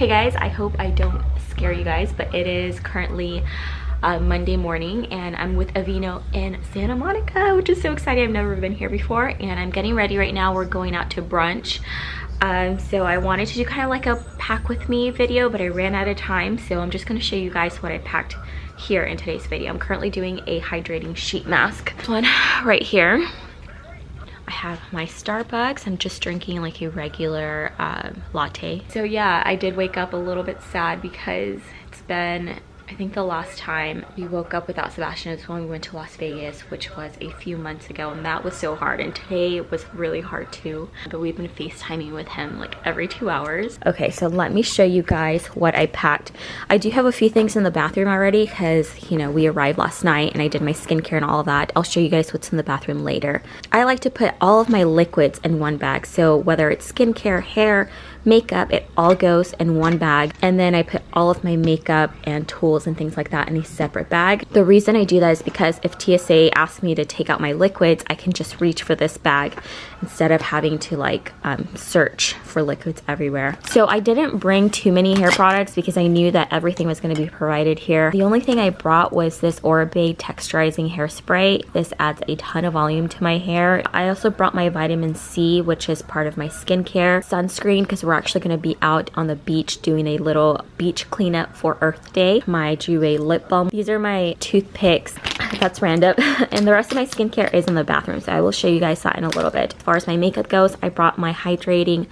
Hey guys, I hope I don't scare you guys, but it is currently Monday morning and I'm with Aveeno in Santa Monica, which is so exciting. I've never been here before and I'm getting ready right now. We're going out to brunch. So I wanted to do kind of like a pack with me video, but I ran out of time. So I'm just going to show you guys what I packed here in today's video. I'm currently doing a hydrating sheet mask. This one right here. I have my Starbucks. I'm just drinking like a regular latte. So yeah, I did wake up a little bit sad because it's been, I think the last time we woke up without Sebastian is when we went to Las Vegas, which was a few months ago, and that was so hard, and today was really hard too, but we've been FaceTiming with him like every 2 hours. Okay, so let me show you guys what I packed. I do have a few things in the bathroom already because, you know, we arrived last night and I did my skincare and all of that. I'll show you guys what's in the bathroom later. I like to put all of my liquids in one bag, so whether it's skincare, hair, makeup, it all goes in one bag, and then I put all of my makeup and tools and things like that in a separate bag. The reason I do that is because if TSA asks me to take out my liquids, I can just reach for this bag instead of having to like search for liquids everywhere. So I didn't bring too many hair products because I knew that everything was going to be provided here. The only thing I brought was this Oribe texturizing hairspray. This adds a ton of volume to my hair. I also brought my vitamin C, which is part of my skincare, sunscreen, because we're actually going to be out on the beach doing a little beach cleanup for Earth Day. My Jouer lip balm. These are my toothpicks. That's random. And the rest of my skincare is in the bathroom, so I will show you guys that in a little bit. As far as my makeup goes, I brought my hydrating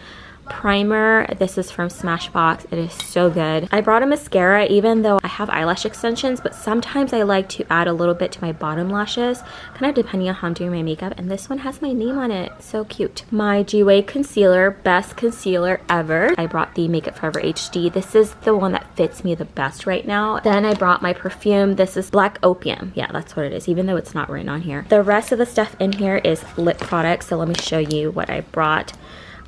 primer. This is from Smashbox. It is so good. I brought a mascara even though I have eyelash extensions, but sometimes I like to add a little bit to my bottom lashes, kind of depending on how I'm doing my makeup, and this one has my name on it. So cute. My Jouer concealer, best concealer ever. I brought the Makeup Forever HD. This is the one that fits me the best right now. Then I brought my perfume. This is Black Opium. Yeah, that's what it is, even though it's not written on here. The rest of the stuff in here is lip products, so let me show you what I brought.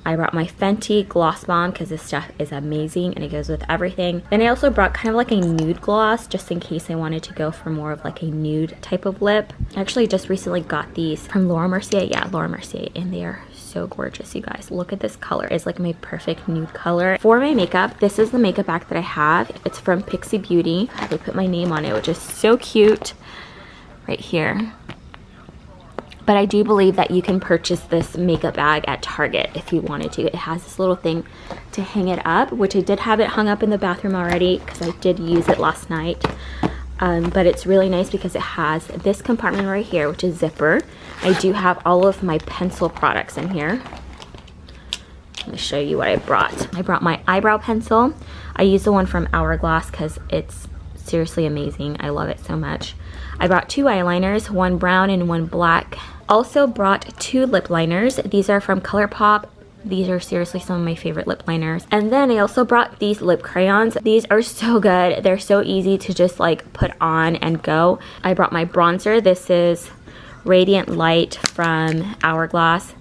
I brought my Fenty Gloss Bomb because this stuff is amazing and it goes with everything. Then I also brought kind of like a nude gloss just in case I wanted to go for more of like a nude type of lip. I actually just recently got these from Laura Mercier. Yeah, Laura Mercier, and they are so gorgeous, you guys. Look at this color. It's like my perfect nude color. For my makeup, this is the makeup bag that I have. It's from Pixie Beauty. I have to put my name on it, which is so cute right here. But I do believe that you can purchase this makeup bag at Target if you wanted to. It has this little thing to hang it up, which I did have it hung up in the bathroom already because I did use it last night. But it's really nice because it has this compartment right here, which is zipper. I do have all of my pencil products in here. Let me show you what I brought. I brought my eyebrow pencil. I use the one from Hourglass because it's seriously amazing. I love it so much. I brought 2 eyeliners, one brown and one black. Also brought 2 lip liners. These are from ColourPop. These are seriously some of my favorite lip liners. And then I also brought these lip crayons. These are so good. They're so easy to just like put on and go. I brought my bronzer. This is Radiant Light from Hourglass.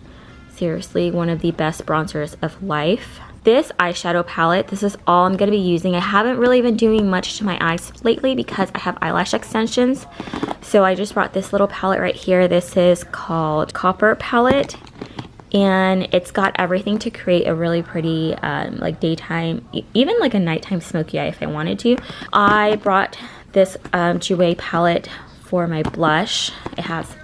Seriously, one of the best bronzers of life. This eyeshadow palette, this is all I'm going to be using. I haven't really been doing much to my eyes lately because I have eyelash extensions. So I just brought this little palette right here. This is called Copper Palette. And it's got everything to create a really pretty like daytime, even like a nighttime smoky eye if I wanted to. I brought this Jouer palette for my blush. It has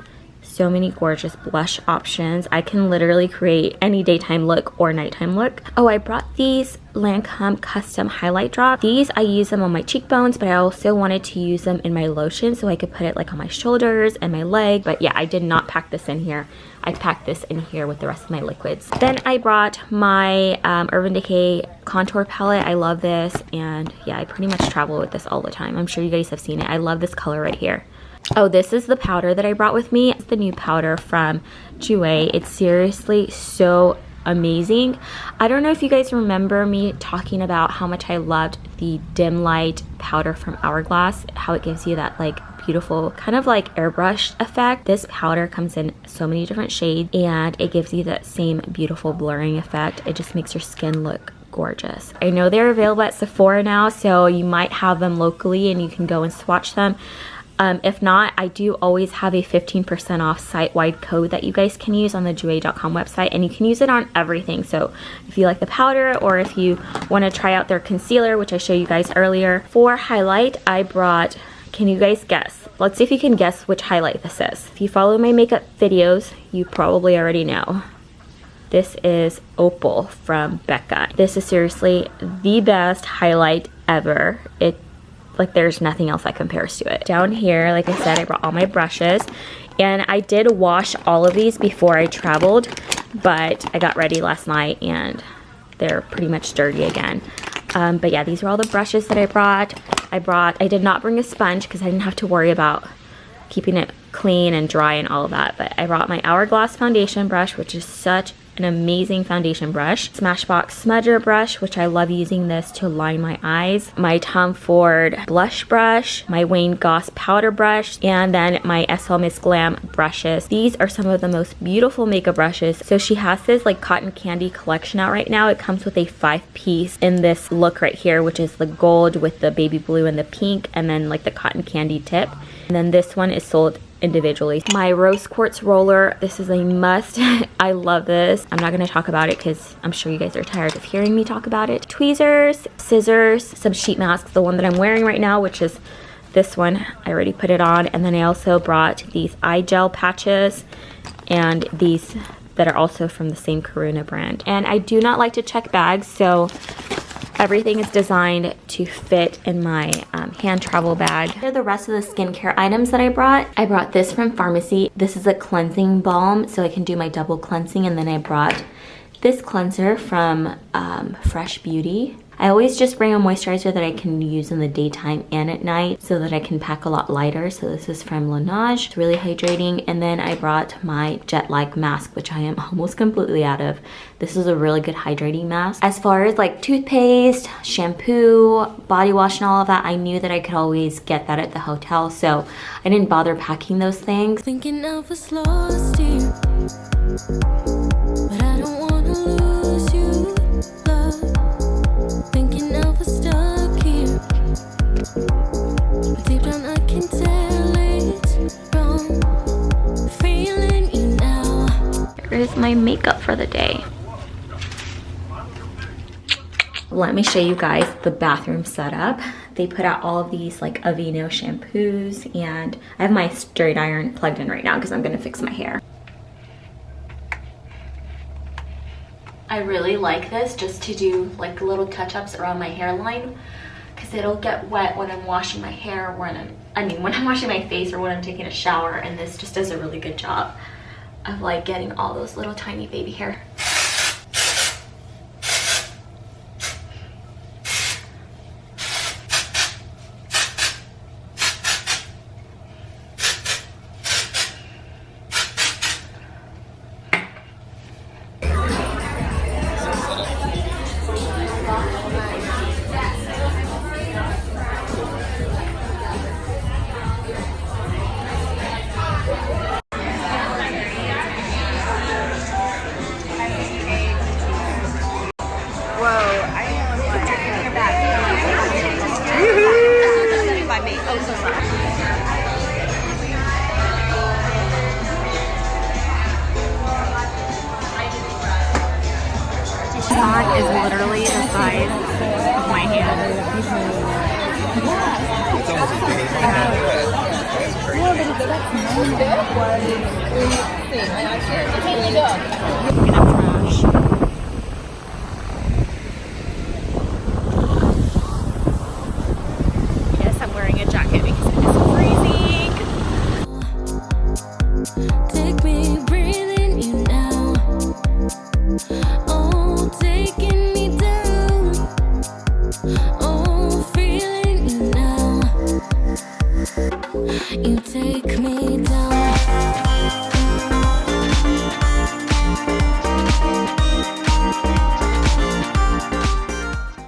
so many gorgeous blush options. I can literally create any daytime look or nighttime look. Oh, I brought these Lancome custom highlight drops. These, I use them on my cheekbones, but I also wanted to use them in my lotion so I could put it like on my shoulders and my leg. But yeah, I did not pack this in here. I packed this in here with the rest of my liquids. Then I brought my Urban Decay contour palette. I love this, and yeah, I pretty much travel with this all the time. I'm sure you guys have seen it. I love this color right here. Oh, this is the powder that I brought with me. It's the new powder from Jouer. It's seriously so amazing. I don't know if you guys remember me talking about how much I loved the dim light powder from Hourglass, how it gives you that like beautiful kind of like airbrush effect. This powder comes in so many different shades and it gives you that same beautiful blurring effect. It just makes your skin look gorgeous. I know they're available at Sephora now, so you might have them locally and you can go and swatch them. If not, I do always have a 15% off site-wide code that you guys can use on the jouer.com website, and you can use it on everything. So if you like the powder, or if you want to try out their concealer, which I showed you guys earlier. For highlight, I brought, can you guys guess? Let's see if you can guess which highlight this is. If you follow my makeup videos, you probably already know. This is Opal from Becca. This is seriously the best highlight ever. Like, there's nothing else that compares to it. Down here, like I said, I brought all my brushes, and I did wash all of these before I traveled, but I got ready last night and they're pretty much dirty again. But yeah, these are all the brushes that I brought. I did not bring a sponge because I didn't have to worry about keeping it clean and dry and all of that, but I brought my Hourglass foundation brush, which is such an amazing foundation brush. Smashbox smudger brush, which I love using this to line my eyes. My Tom Ford blush brush, my Wayne Goss powder brush, and then my SL Miss Glam brushes. These are some of the most beautiful makeup brushes. So she has this like cotton candy collection out right now. It comes with a 5-piece in this look right here, which is the gold with the baby blue and the pink, and then like the cotton candy tip. And then this one is sold individually. My rose quartz roller, this is a must. I love this. I'm not going to talk about it because I'm sure you guys are tired of hearing me talk about it. Tweezers, scissors, some sheet masks, the one that I'm wearing right now, which is this one. I already put it on. And then I also brought these eye gel patches and these that are also from the same Karuna brand. And I do not like to check bags, so everything is designed to fit in my hand travel bag. Here are the rest of the skincare items that I brought. I brought this from Pharmacy. This is a cleansing balm, so I can do my double cleansing. And then I brought this cleanser from Fresh Beauty. I always just bring a moisturizer that I can use in the daytime and at night so that I can pack a lot lighter. So this is from Laneige. It's really hydrating. And then I brought my Jet Lag mask, which I am almost completely out of. This is a really good hydrating mask. As far as like toothpaste, shampoo, body wash, and all of that, I knew that I could always get that at the hotel, so I didn't bother packing those things. Thinking of us lost here, but I don't wanna lose you, love. Thinking of us stuck here, but deep down I can tell it's wrong. Feeling you now. Here is my makeup for the day. Let me show you guys the bathroom setup. They put out all of these like Aveeno shampoos, and I have my straight iron plugged in right now because I'm gonna fix my hair. I really like this just to do like little touch-ups around my hairline because it'll get wet when I'm washing my hair, when I'm washing my face or when I'm taking a shower, and this just does a really good job of like getting all those little tiny baby hair. Is literally the size of my hand. Yes, I'm wearing a jacket because it is freezing. Take me breathing you now. Oh, taking me down. Oh, feeling you now. You take me down.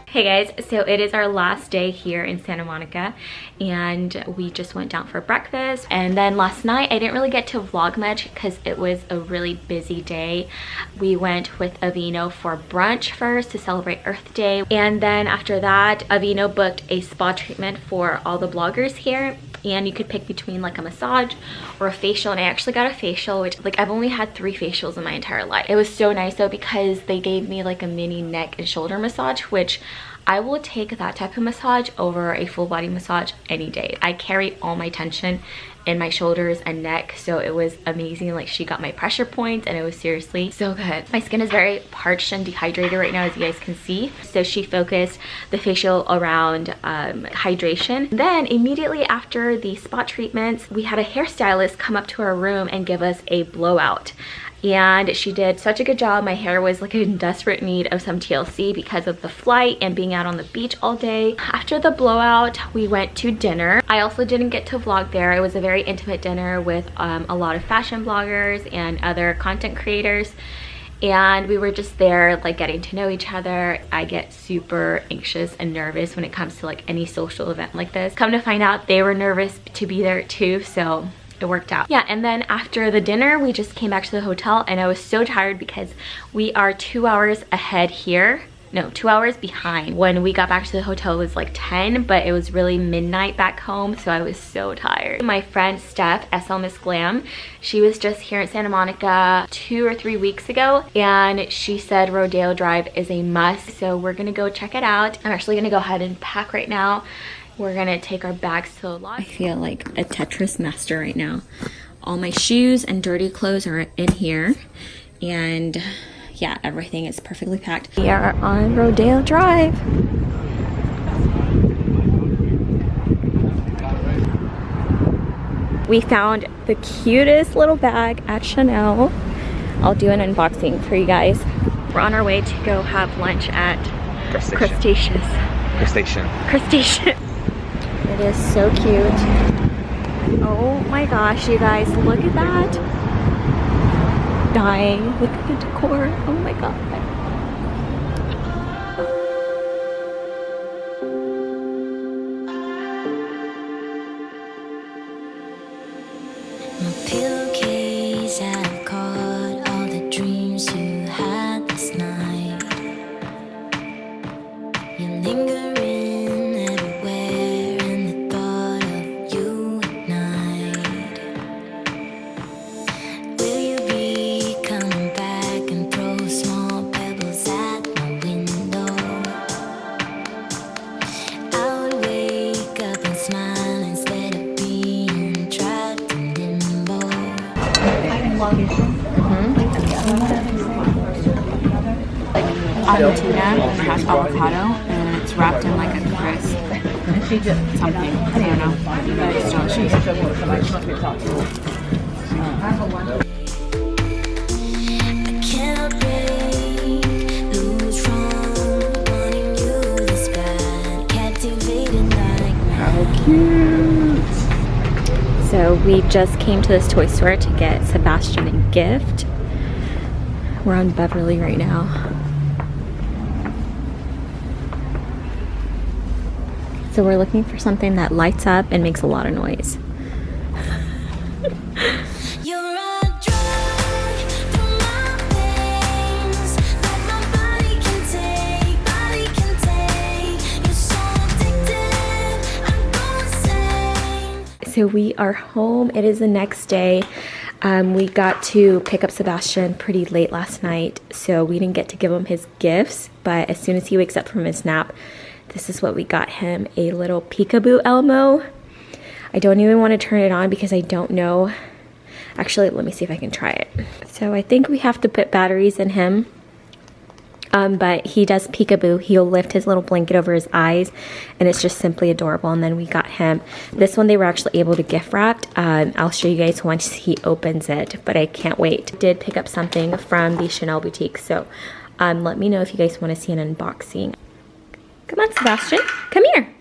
Hey guys, so it is our last day here in Santa Monica, and we just went down for breakfast. And then last night I didn't really get to vlog much because it was a really busy day. We went with Aveeno for brunch first to celebrate Earth Day, and then after that Aveeno booked a spa treatment for all the bloggers here, and you could pick between like a massage or a facial, and I actually got a facial, which like I've only had 3 facials in my entire life. It was so nice though because they gave me like a mini neck and shoulder massage, which I will take that type of massage over a full body massage any day. I carry all my tension in my shoulders and neck, so it was amazing. Like she got my pressure points and it was seriously so good. My skin is very parched and dehydrated right now, as you guys can see, so she focused the facial around hydration. Then immediately after the spot treatments, we had a hairstylist come up to our room and give us a blowout. And she did such a good job. My hair was like in desperate need of some TLC because of the flight and being out on the beach all day. After the blowout, we went to dinner. I also didn't get to vlog there. It was a very intimate dinner with a lot of fashion bloggers and other content creators. And we were just there like getting to know each other. I get super anxious and nervous when it comes to like any social event like this. Come to find out, they were nervous to be there too, so it worked out. Yeah, and then after the dinner, we just came back to the hotel, and I was so tired because we are 2 hours ahead here. No, 2 hours behind. When we got back to the hotel, it was like 10, but it was really midnight back home, so I was so tired. My friend Steph, SL Miss Glam, she was just here in Santa Monica 2 or 3 weeks ago, and she said Rodeo Drive is a must, so we're gonna go check it out. I'm actually gonna go ahead and pack right now. We're gonna take our bags to the lodge. I feel like a Tetris master right now. All my shoes and dirty clothes are in here, and yeah, everything is perfectly packed. We are on Rodeo Drive. We found the cutest little bag at Chanel. I'll do an unboxing for you guys. We're on our way to go have lunch at Crustacean. It is so cute. Oh my gosh, you guys, look at that. Dying. Look at the decor. Oh my god. My pillowcase have caught all the dreams you had this night. You lingering everywhere, and the thought of you at night. Will you be coming back and throw small pebbles at my window? I would wake up and smile instead of being trapped in limbo. Argentina, it has avocado, and it's wrapped in like a crisp something. I don't know, but it's delicious. I can't break loose from wanting you this bad, captivated like How cute! So we just came to this toy store to get Sebastian a gift. We're on Beverly right now. So we're looking for something that lights up and makes a lot of noise. you're a drug through my veins, like my body can take, you're so addictive, I'm going insane. So we are home. It is the next day. We got to pick up Sebastian pretty late last night, so we didn't get to give him his gifts, but as soon as he wakes up from his nap, this is what we got him, a little peekaboo Elmo. I don't even want to turn it on because I don't know. Actually, let me see if I can try it. So I think we have to put batteries in him. But he does peekaboo. He'll lift his little blanket over his eyes, and it's just simply adorable. And then we got him this one. They were actually able to gift wrap. I'll show you guys once he opens it, but I can't wait. Did pick up something from the Chanel boutique, so let me know if you guys want to see an unboxing. Come on, Sebastian, come here.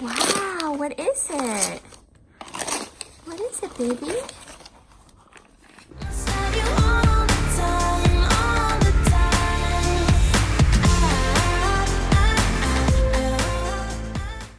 Wow, what is it? What is it, baby?